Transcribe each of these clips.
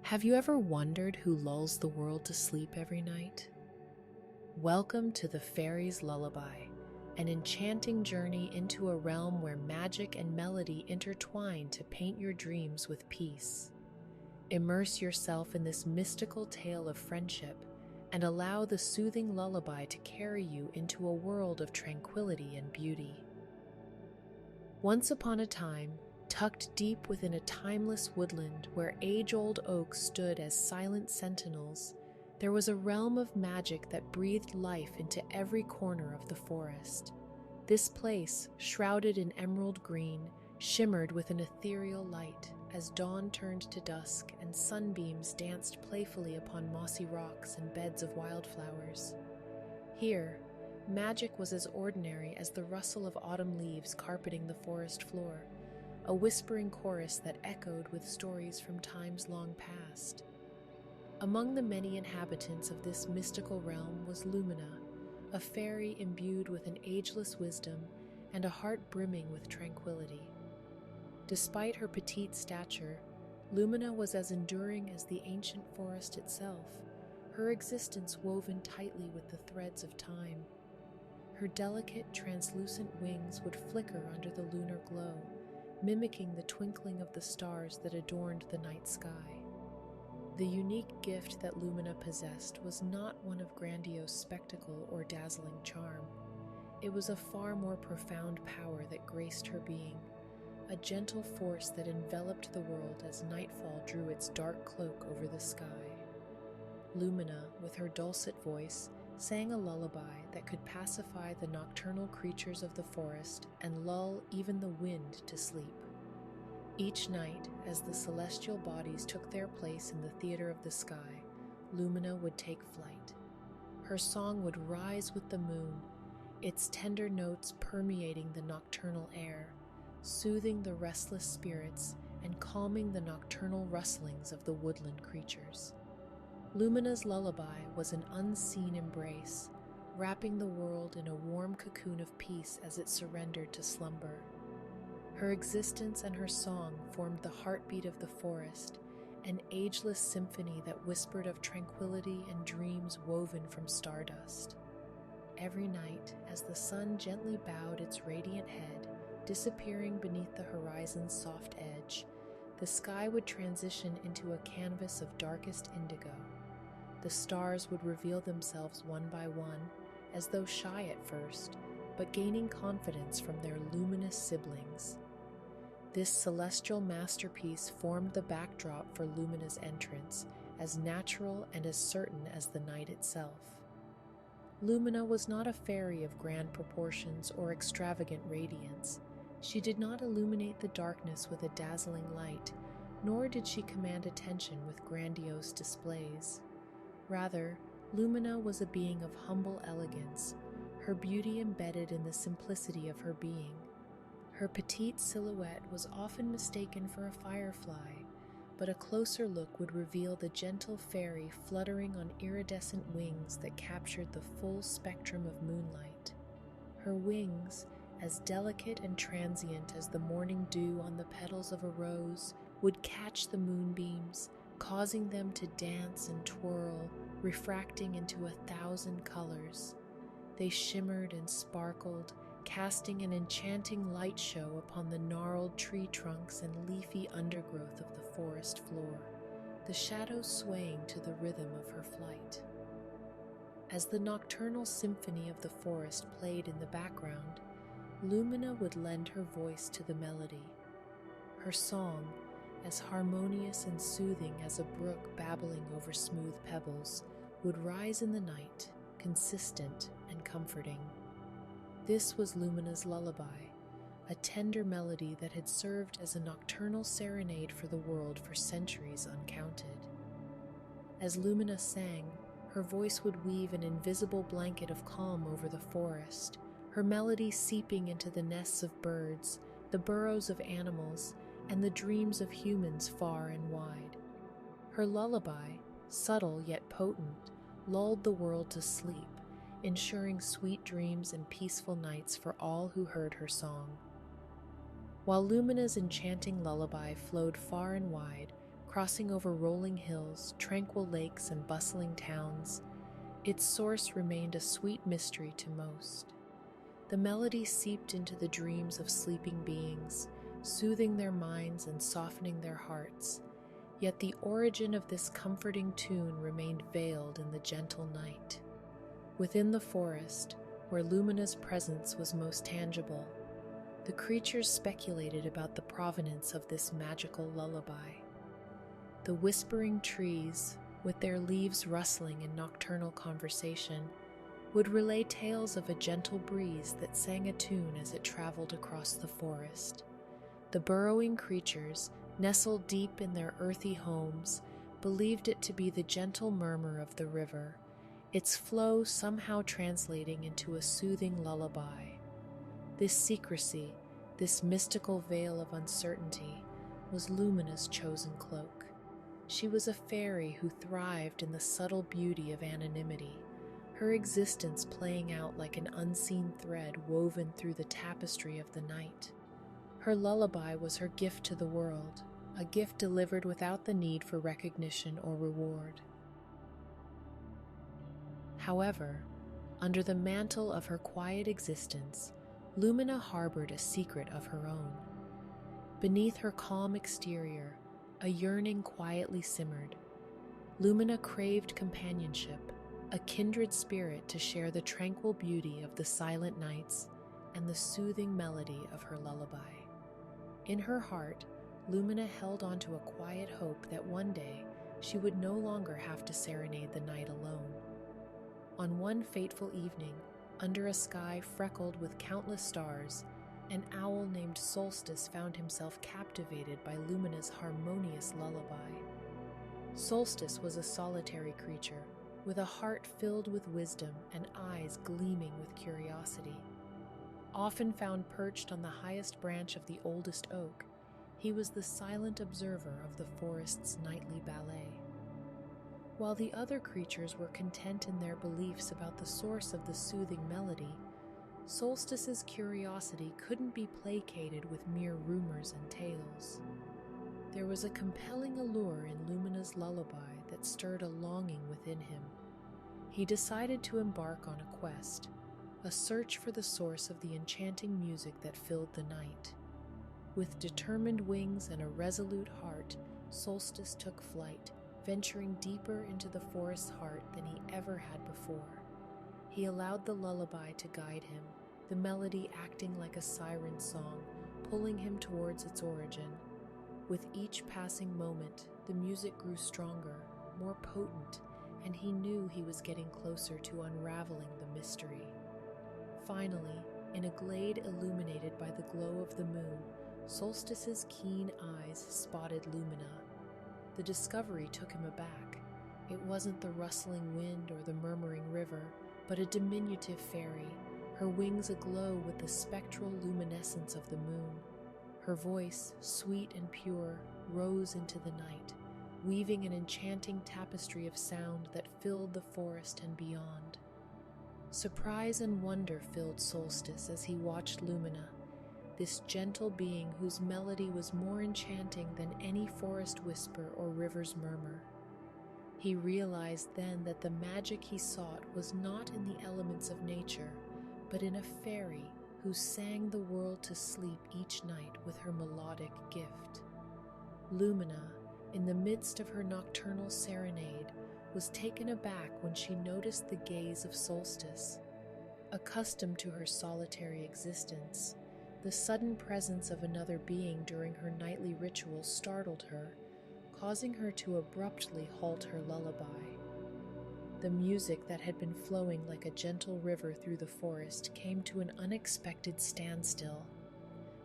Have you ever wondered who lulls the world to sleep every night? Welcome to the Fairies' Lullaby, an enchanting journey into a realm where magic and melody intertwine to paint your dreams with peace. Immerse yourself in this mystical tale of friendship and allow the soothing lullaby to carry you into a world of tranquility and beauty. Once upon a time, tucked deep within a timeless woodland where age-old oaks stood as silent sentinels, there was a realm of magic that breathed life into every corner of the forest. This place, shrouded in emerald green, shimmered with an ethereal light as dawn turned to dusk and sunbeams danced playfully upon mossy rocks and beds of wildflowers. Here, magic was as ordinary as the rustle of autumn leaves carpeting the forest floor, a whispering chorus that echoed with stories from times long past. Among the many inhabitants of this mystical realm was Lumina, a fairy imbued with an ageless wisdom and a heart brimming with tranquility. Despite her petite stature, Lumina was as enduring as the ancient forest itself, her existence woven tightly with the threads of time. Her delicate, translucent wings would flicker under the lunar glow, mimicking the twinkling of the stars that adorned the night sky. The unique gift that Lumina possessed was not one of grandiose spectacle or dazzling charm. It was a far more profound power that graced her being, a gentle force that enveloped the world as nightfall drew its dark cloak over the sky. Lumina, with her dulcet voice, sang a lullaby that could pacify the nocturnal creatures of the forest and lull even the wind to sleep. Each night, as the celestial bodies took their place in the theater of the sky, Lumina would take flight. Her song would rise with the moon, its tender notes permeating the nocturnal air, soothing the restless spirits and calming the nocturnal rustlings of the woodland creatures. Lumina's lullaby was an unseen embrace, wrapping the world in a warm cocoon of peace as it surrendered to slumber. Her existence and her song formed the heartbeat of the forest, an ageless symphony that whispered of tranquility and dreams woven from stardust. Every night, as the sun gently bowed its radiant head, disappearing beneath the horizon's soft edge, the sky would transition into a canvas of darkest indigo. The stars would reveal themselves one by one, as though shy at first, but gaining confidence from their luminous siblings. This celestial masterpiece formed the backdrop for Lumina's entrance, as natural and as certain as the night itself. Lumina was not a fairy of grand proportions or extravagant radiance. She did not illuminate the darkness with a dazzling light, nor did she command attention with grandiose displays. Rather, Lumina was a being of humble elegance, her beauty embedded in the simplicity of her being. Her petite silhouette was often mistaken for a firefly, but a closer look would reveal the gentle fairy fluttering on iridescent wings that captured the full spectrum of moonlight. Her wings, as delicate and transient as the morning dew on the petals of a rose, would catch the moonbeams, causing them to dance and twirl, refracting into 1,000 colors. They shimmered and sparkled, casting an enchanting light show upon the gnarled tree trunks and leafy undergrowth of the forest floor, the shadows swaying to the rhythm of her flight. As the nocturnal symphony of the forest played in the background, Lumina would lend her voice to the melody. Her song, as harmonious and soothing as a brook babbling over smooth pebbles, would rise in the night, consistent and comforting. This was Lumina's lullaby, a tender melody that had served as a nocturnal serenade for the world for centuries uncounted. As Lumina sang, her voice would weave an invisible blanket of calm over the forest, her melody seeping into the nests of birds, the burrows of animals, and the dreams of humans far and wide. Her lullaby, subtle yet potent, lulled the world to sleep, ensuring sweet dreams and peaceful nights for all who heard her song. While Lumina's enchanting lullaby flowed far and wide, crossing over rolling hills, tranquil lakes, and bustling towns. Its source remained a sweet mystery to most. The melody seeped into the dreams of sleeping beings, soothing their minds and softening their hearts. Yet the origin of this comforting tune remained veiled in the gentle night. Within the forest, where Lumina's presence was most tangible, the creatures speculated about the provenance of this magical lullaby. The whispering trees, with their leaves rustling in nocturnal conversation, would relay tales of a gentle breeze that sang a tune as it traveled across the forest. The burrowing creatures, nestled deep in their earthy homes, believed it to be the gentle murmur of the river, its flow somehow translating into a soothing lullaby. This secrecy, this mystical veil of uncertainty, was Lumina's chosen cloak. She was a fairy who thrived in the subtle beauty of anonymity, her existence playing out like an unseen thread woven through the tapestry of the night. Her lullaby was her gift to the world, a gift delivered without the need for recognition or reward. However, under the mantle of her quiet existence, Lumina harbored a secret of her own. Beneath her calm exterior, a yearning quietly simmered. Lumina craved companionship, a kindred spirit to share the tranquil beauty of the silent nights and the soothing melody of her lullaby. In her heart, Lumina held on to a quiet hope that one day she would no longer have to serenade the night alone. On one fateful evening, under a sky freckled with countless stars, an owl named Solstice found himself captivated by Lumina's harmonious lullaby. Solstice was a solitary creature, with a heart filled with wisdom and eyes gleaming with curiosity. Often found perched on the highest branch of the oldest oak, he was the silent observer of the forest's nightly ballet. While the other creatures were content in their beliefs about the source of the soothing melody, Solstice's curiosity couldn't be placated with mere rumors and tales. There was a compelling allure in Lumina's lullaby that stirred a longing within him. He decided to embark on a quest, a search for the source of the enchanting music that filled the night. With determined wings and a resolute heart, Solstice took flight, venturing deeper into the forest's heart than he ever had before. He allowed the lullaby to guide him, the melody acting like a siren song, pulling him towards its origin. With each passing moment, the music grew stronger, more potent, and he knew he was getting closer to unraveling the mystery. Finally, in a glade illuminated by the glow of the moon, Solstice's keen eyes spotted Lumina. The discovery took him aback. It wasn't the rustling wind or the murmuring river, but a diminutive fairy, her wings aglow with the spectral luminescence of the moon. Her voice, sweet and pure, rose into the night, weaving an enchanting tapestry of sound that filled the forest and beyond. Surprise and wonder filled Solstice as he watched Lumina, this gentle being whose melody was more enchanting than any forest whisper or river's murmur. He realized then that the magic he sought was not in the elements of nature, but in a fairy who sang the world to sleep each night with her melodic gift. Lumina, in the midst of her nocturnal serenade, was taken aback when she noticed the gaze of Solstice. Accustomed to her solitary existence, the sudden presence of another being during her nightly rituals startled her, causing her to abruptly halt her lullaby. The music that had been flowing like a gentle river through the forest came to an unexpected standstill.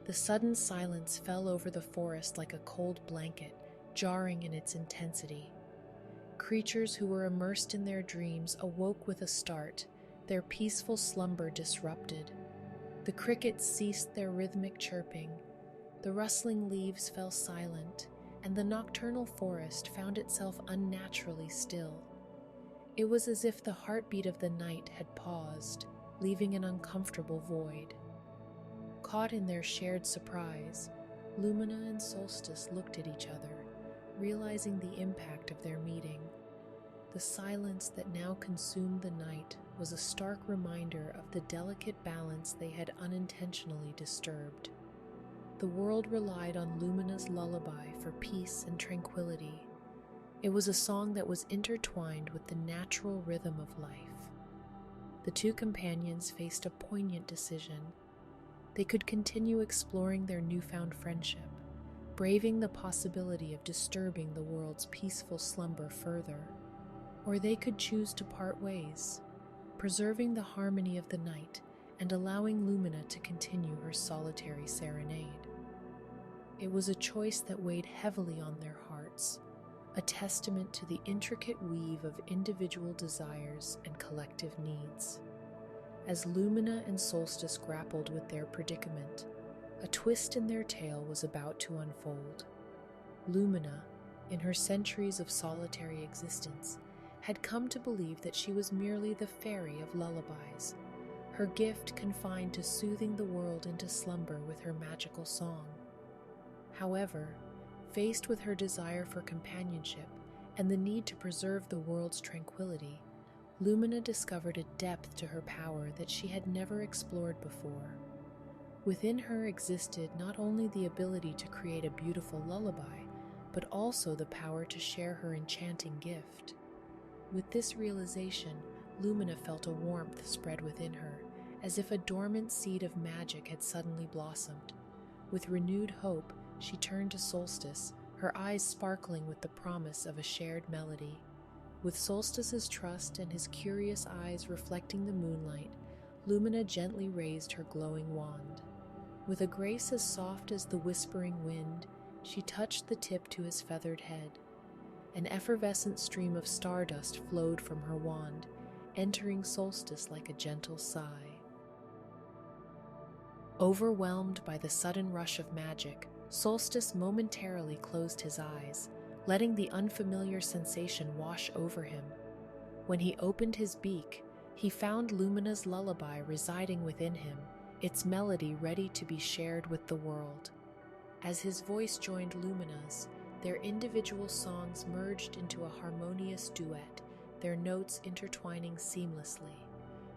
The sudden silence fell over the forest like a cold blanket, jarring in its intensity. Creatures who were immersed in their dreams awoke with a start, their peaceful slumber disrupted. The crickets ceased their rhythmic chirping, the rustling leaves fell silent, and the nocturnal forest found itself unnaturally still. It was as if the heartbeat of the night had paused, leaving an uncomfortable void. Caught in their shared surprise, Lumina and Solstice looked at each other, realizing the impact of their meeting. The silence that now consumed the night was a stark reminder of the delicate balance they had unintentionally disturbed. The world relied on Lumina's lullaby for peace and tranquility. It was a song that was intertwined with the natural rhythm of life. The two companions faced a poignant decision. They could continue exploring their newfound friendship, braving the possibility of disturbing the world's peaceful slumber further, or they could choose to part ways, preserving the harmony of the night and allowing Lumina to continue her solitary serenade. It was a choice that weighed heavily on their hearts, a testament to the intricate weave of individual desires and collective needs. As Lumina and Solstice grappled with their predicament, a twist in their tale was about to unfold. Lumina, in her centuries of solitary existence, had come to believe that she was merely the fairy of lullabies, her gift confined to soothing the world into slumber with her magical song. However, faced with her desire for companionship and the need to preserve the world's tranquility, Lumina discovered a depth to her power that she had never explored before. Within her existed not only the ability to create a beautiful lullaby, but also the power to share her enchanting gift. With this realization, Lumina felt a warmth spread within her, as if a dormant seed of magic had suddenly blossomed. With renewed hope, she turned to Solstice, her eyes sparkling with the promise of a shared melody. With Solstice's trust and his curious eyes reflecting the moonlight, Lumina gently raised her glowing wand. With a grace as soft as the whispering wind, she touched the tip to his feathered head. An effervescent stream of stardust flowed from her wand, entering Solstice like a gentle sigh. Overwhelmed by the sudden rush of magic, Solstice momentarily closed his eyes, letting the unfamiliar sensation wash over him. When he opened his beak, he found Lumina's lullaby residing within him, its melody ready to be shared with the world. As his voice joined Lumina's, their individual songs merged into a harmonious duet, their notes intertwining seamlessly.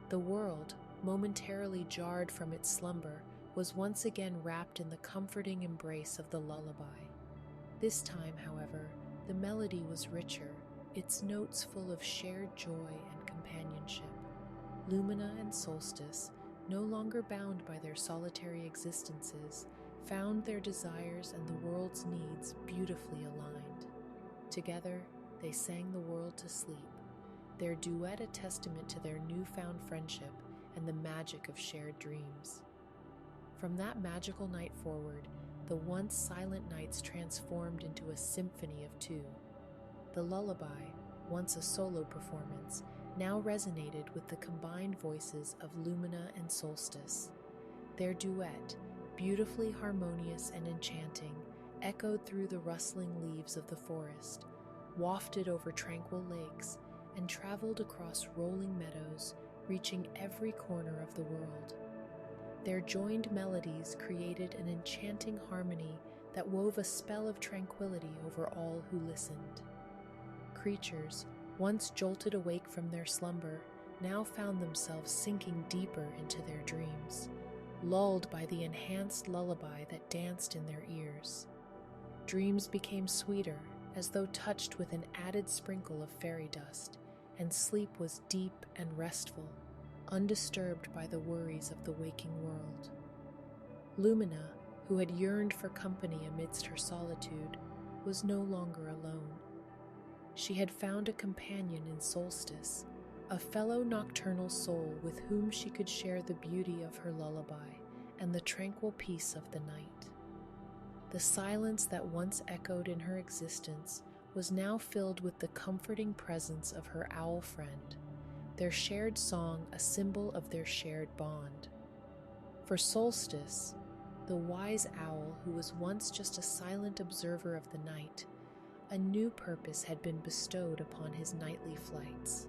The world, momentarily jarred from its slumber, was once again wrapped in the comforting embrace of the lullaby. This time, however, the melody was richer, its notes full of shared joy and companionship. Lumina and Solstice, no longer bound by their solitary existences, found their desires and the world's needs beautifully aligned. Together, they sang the world to sleep, their duet a testament to their newfound friendship and the magic of shared dreams. From that magical night forward, the once silent nights transformed into a symphony of two. The lullaby, once a solo performance, now resonated with the combined voices of Lumina and Solstice. Their duet, beautifully harmonious and enchanting, echoed through the rustling leaves of the forest, wafted over tranquil lakes, and traveled across rolling meadows, reaching every corner of the world. Their joined melodies created an enchanting harmony that wove a spell of tranquility over all who listened. Creatures, once jolted awake from their slumber, now found themselves sinking deeper into their dreams, lulled by the enhanced lullaby that danced in their ears. Dreams became sweeter, as though touched with an added sprinkle of fairy dust, and sleep was deep and restful, undisturbed by the worries of the waking world. Lumina, who had yearned for company amidst her solitude, was no longer alone. She had found a companion in Solstice, a fellow nocturnal soul with whom she could share the beauty of her lullaby and the tranquil peace of the night. The silence that once echoed in her existence was now filled with the comforting presence of her owl friend, their shared song a symbol of their shared bond. For Solstice, the wise owl who was once just a silent observer of the night, a new purpose had been bestowed upon his nightly flights.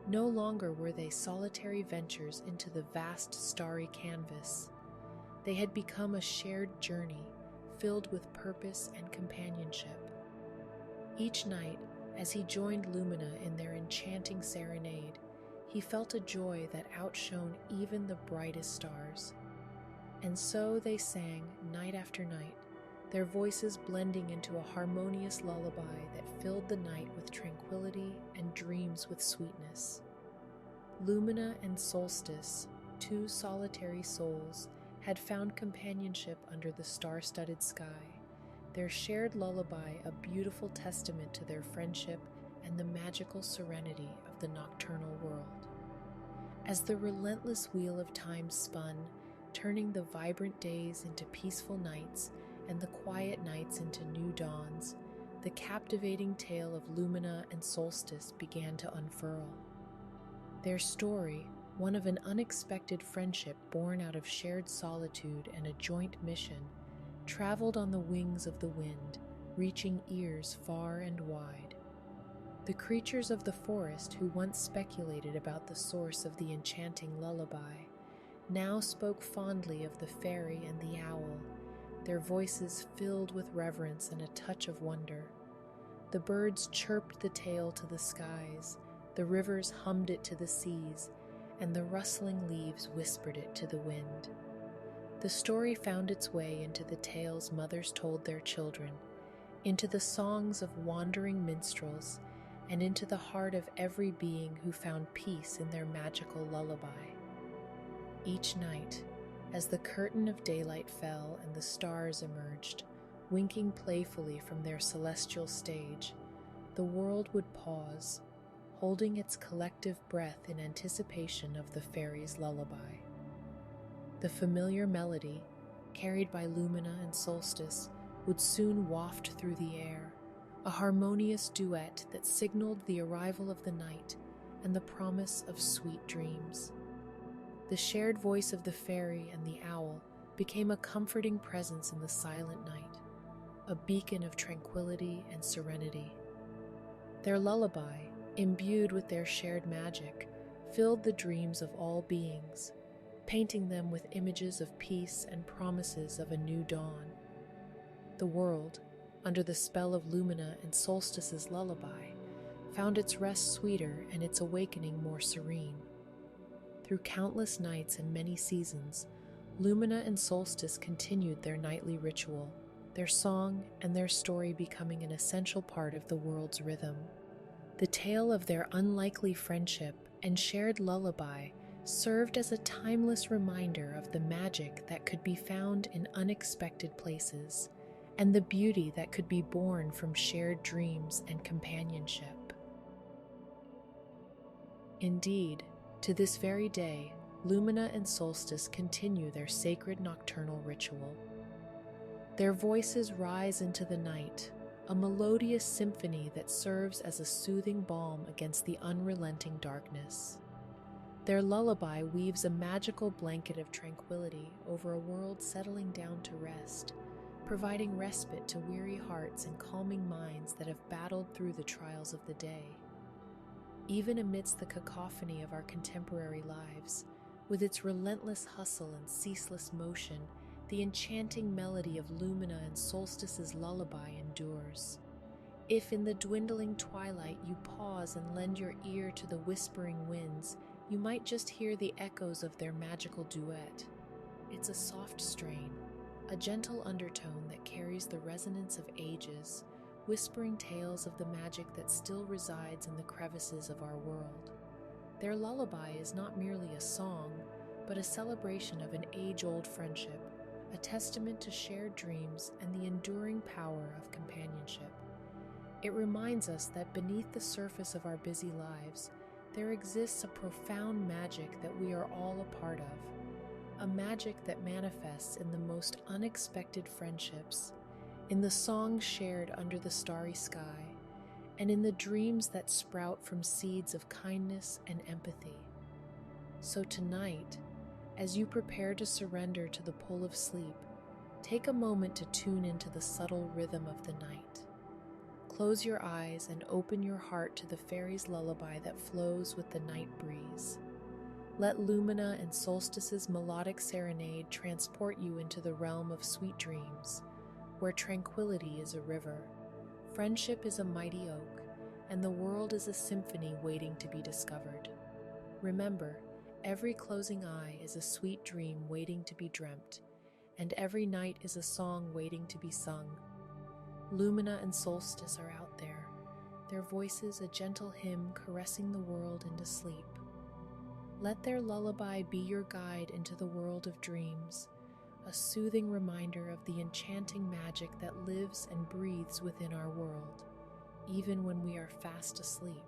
No longer were they solitary ventures into the vast starry canvas. They had become a shared journey filled with purpose and companionship. Each night, as he joined Lumina in their enchanting serenade, he felt a joy that outshone even the brightest stars. And so they sang night after night, their voices blending into a harmonious lullaby that filled the night with tranquility and dreams with sweetness. Lumina and Solstice, two solitary souls, had found companionship under the star-studded sky, their shared lullaby a beautiful testament to their friendship and the magical serenity of the nocturnal world. As the relentless wheel of time spun, turning the vibrant days into peaceful nights and the quiet nights into new dawns, the captivating tale of Lumina and Solstice began to unfurl. Their story, one of an unexpected friendship born out of shared solitude and a joint mission, traveled on the wings of the wind, reaching ears far and wide. The creatures of the forest who once speculated about the source of the enchanting lullaby now spoke fondly of the fairy and the owl, their voices filled with reverence and a touch of wonder. The birds chirped the tale to the skies, the rivers hummed it to the seas, and the rustling leaves whispered it to the wind. The story found its way into the tales mothers told their children, into the songs of wandering minstrels, and into the heart of every being who found peace in their magical lullaby. Each night, as the curtain of daylight fell and the stars emerged, winking playfully from their celestial stage, the world would pause, holding its collective breath in anticipation of the fairies' lullaby. The familiar melody, carried by Lumina and Solstice, would soon waft through the air, a harmonious duet that signaled the arrival of the night and the promise of sweet dreams. The shared voice of the fairy and the owl became a comforting presence in the silent night, a beacon of tranquility and serenity. Their lullaby, imbued with their shared magic, filled the dreams of all beings, painting them with images of peace and promises of a new dawn. The world, under the spell of Lumina and Solstice's lullaby, found its rest sweeter and its awakening more serene. Through countless nights and many seasons, Lumina and Solstice continued their nightly ritual, their song and their story becoming an essential part of the world's rhythm. The tale of their unlikely friendship and shared lullaby served as a timeless reminder of the magic that could be found in unexpected places, and the beauty that could be born from shared dreams and companionship. Indeed, to this very day, Lumina and Solstice continue their sacred nocturnal ritual. Their voices rise into the night, a melodious symphony that serves as a soothing balm against the unrelenting darkness. Their lullaby weaves a magical blanket of tranquility over a world settling down to rest, providing respite to weary hearts and calming minds that have battled through the trials of the day. Even amidst the cacophony of our contemporary lives, with its relentless hustle and ceaseless motion, the enchanting melody of Lumina and Solstice's lullaby endures. If in the dwindling twilight you pause and lend your ear to the whispering winds, you might just hear the echoes of their magical duet. It's a soft strain, a gentle undertone that carries the resonance of ages, whispering tales of the magic that still resides in the crevices of our world. Their lullaby is not merely a song, but a celebration of an age-old friendship, a testament to shared dreams and the enduring power of companionship. It reminds us that beneath the surface of our busy lives, there exists a profound magic that we are all a part of, a magic that manifests in the most unexpected friendships, in the songs shared under the starry sky, and in the dreams that sprout from seeds of kindness and empathy. So tonight, as you prepare to surrender to the pull of sleep, take a moment to tune into the subtle rhythm of the night. Close your eyes and open your heart to the fairies' lullaby that flows with the night breeze. Let Lumina and Solstice's melodic serenade transport you into the realm of sweet dreams, where tranquility is a river, Friendship is a mighty oak, and the world is a symphony waiting to be discovered. Remember, every closing eye is a sweet dream waiting to be dreamt, and every night is a song waiting to be sung. Lumina and Solstice are out there, their voices a gentle hymn caressing the world into sleep. Let their lullaby be your guide into the world of dreams, a soothing reminder of the enchanting magic that lives and breathes within our world, even when we are fast asleep.